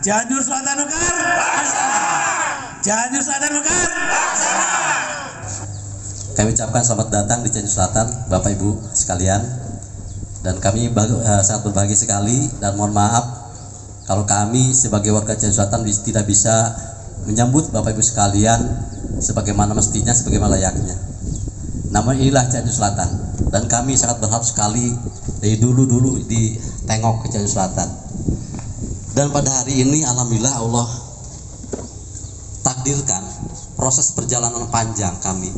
Cianjur Selatan Mekar. Cianjur Selatan Mekar. Kami ucapkan selamat datang di Cianjur Selatan, Bapak Ibu sekalian. Dan kami sangat berbahagia sekali dan mohon maaf kalau kami sebagai warga Cianjur Selatan tidak bisa menyambut Bapak Ibu sekalian sebagaimana mestinya, sebagaimana layaknya. Namun inilah Cianjur Selatan dan kami sangat berharap sekali dari dulu ditengok ke Cianjur Selatan. Dan pada hari ini alhamdulillah Allah takdirkan proses perjalanan panjang kami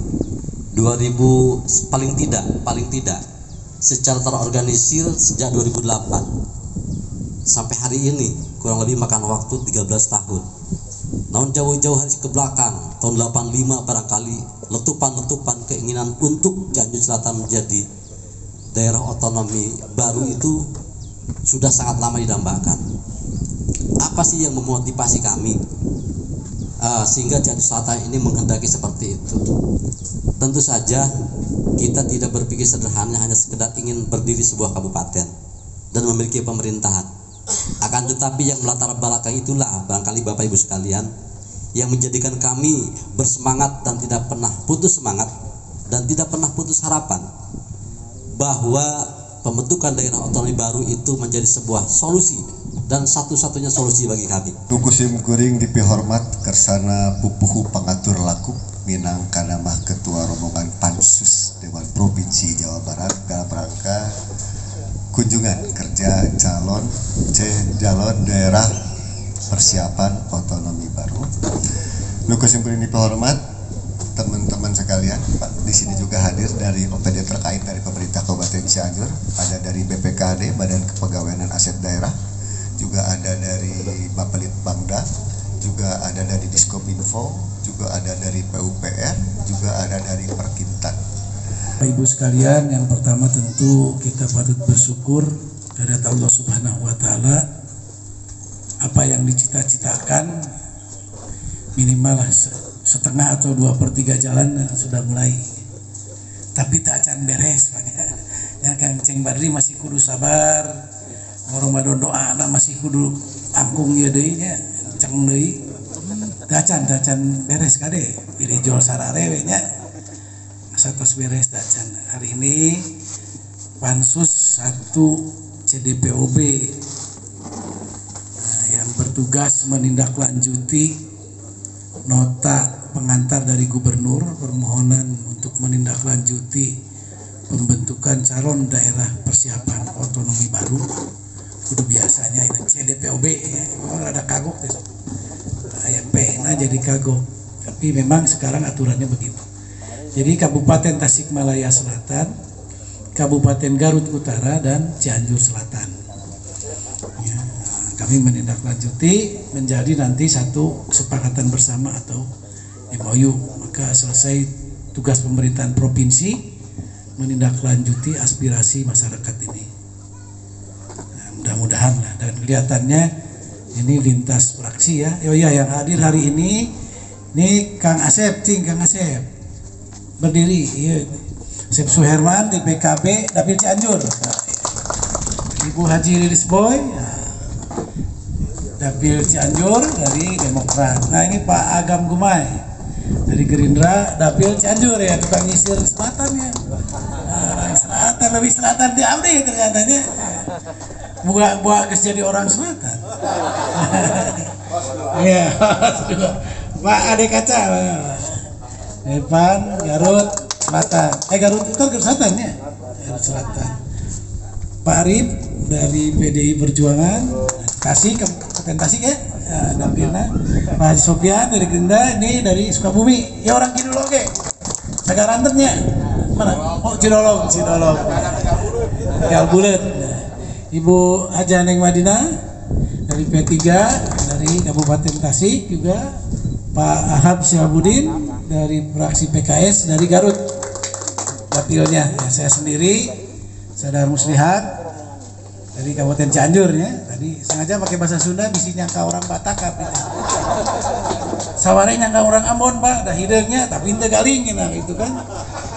2000 paling tidak secara terorganisir sejak 2008 sampai hari ini kurang lebih makan waktu 13 tahun. Namun jauh-jauh hari ke belakang tahun 85 barangkali letupan-letupan keinginan untuk Cianjur Selatan menjadi daerah otonomi baru itu sudah sangat lama didambakan. Apa sih yang memotivasi kami sehingga Cianjur Selatan ini menghendaki seperti itu? Tentu saja kita tidak berpikir sederhana hanya sekedar ingin berdiri sebuah kabupaten dan memiliki pemerintahan. Akan tetapi yang melatar belakang itulah barangkali Bapak Ibu sekalian yang menjadikan kami bersemangat dan tidak pernah putus semangat dan tidak pernah putus harapan bahwa pembentukan daerah otonomi baru itu menjadi sebuah solusi dan satu-satunya solusi bagi kami. Kukusim kuring dipihormat kersana pupuhu pangatur laku minang kanamah ketua rombongan Pansus Dewan Provinsi Jawa Barat dalam rangka kunjungan kerja calon daerah persiapan otonomi baru. Kukusim kuring dipihormat teman-teman sekalian, Pak, di sini juga hadir dari OPD terkait dari pemerintah Kabupaten Cianjur, ada dari BPKD Badan Kepegawaian dan Aset Daerah, juga ada dari Bapelit Bangda, juga ada dari Diskominfo, juga ada dari PUPR, juga ada dari Perkintan. Bapak Ibu sekalian, yang pertama tentu kita patut bersyukur kehadirat Allah Subhanahu wa taala. Apa yang dicita-citakan minimal setengah atau 2/3 jalan sudah mulai, tapi tak acan beres ya Kang Ceng Badri masih kudu sabar, ngorong badon doa masih kudu angkung ya deui nya ceng deui tak acan beres kade pilih jual sarare we nya satos beres tak acan. Hari ini Pansus 1 CDPOB yang bertugas menindaklanjuti nota pengantar dari gubernur permohonan untuk menindaklanjuti pembentukan calon daerah persiapan otonomi baru. Kudu biasanya ini CDPOB ya, memang ada kagok ya. P-nya jadi kagok, tapi memang sekarang aturannya begitu. Jadi Kabupaten Tasikmalaya Selatan, Kabupaten Garut Utara, dan Cianjur Selatan ya, kami menindaklanjuti menjadi nanti satu kesepakatan bersama atau MOU. Maka selesai tugas pemerintahan provinsi menindaklanjuti aspirasi masyarakat ini. Nah, mudah-mudahan lah, dan kelihatannya ini lintas fraksi ya. Oh iya, yang hadir hari ini Kang Asep, Kang Asep berdiri, iya. Asep Suherman di PKB Dapil Cianjur. Ibu Haji Lilis Boy Dapil Cianjur dari Demokrat. Nah ini Pak Agam Gumai dari Gerindra Dapil Cianjur ya, tukang nyisir selatan ya. Selatan, lebih selatan di abdi ternyatanya. Buat jadi orang selatan. Iya, Pak Ade Kaca. Evan Garut Selatan. Garut itu Garut Selatan ya. Garut Selatan. Pak Arif dari PDI Perjuangan Tasik, Kabupaten Tasik ya, dapilnya. Pak Haji Sofian dari Gerindra, ini dari Sukabumi. Ya orang Kidul oke. Sagarantennya mana? Oh Cidolong. Ya bulet. Ibu Haja Neng Madinah dari P3 dari Kabupaten Tasik juga. Pak Ahab Syabudin dari fraksi PKS dari Garut. Dapilnya ya, saya sendiri Sadar Muslihat dari Kabupaten Cianjur ya. Tadi sengaja pakai bahasa Sunda bisi nyangka orang Batak gitu. Saware nyangka orang Ambon Pak, dah hidungnya tapi ente galing gitu kan.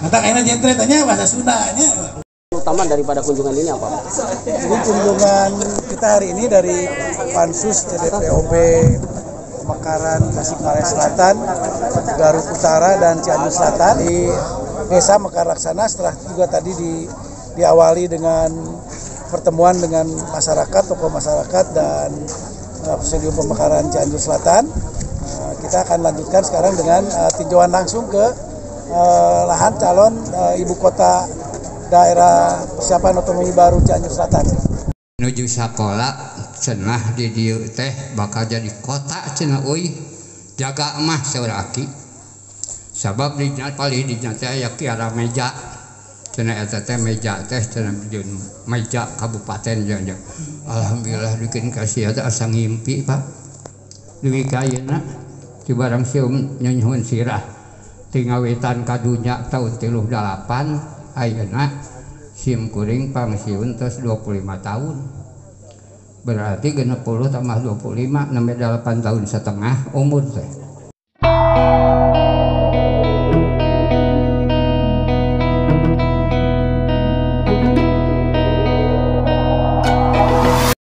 Mata kayaknya jentret tanya bahasa Sundanya. Utama pengalaman daripada kunjungan ini apa? Jadi kunjungan kita hari ini dari Pansus TDPOB Pemekaran Tasikmalaya Selatan, Garut Utara, dan Cianjur Selatan di Desa Mekar Laksana. Setelah juga tadi diawali dengan pertemuan dengan masyarakat, tokoh masyarakat dan Presidium Pemekaran Cianjur Selatan. Kita akan lanjutkan sekarang dengan tinjauan langsung ke lahan calon ibu kota daerah persiapan otonomi baru Cianjur Selatan. Menuju sekolah cenah di dieu teh bakal jadi kota cenah euy, jaga emah sauraki sabab dina paling dina teh aya kiara meja cenah eta teh meja teh cenah meja kabupaten jeung alhamdulillah bikin kasih eta asa ngimpi Pak dugi ka ayeuna ti barang sieum nyunyun sirah tingawitan kadunya tahun 38 ayeuna sim kuring pangsiun terus 25 tahun berarti 60 tambah 25 nambah 8 tahun setengah umur teh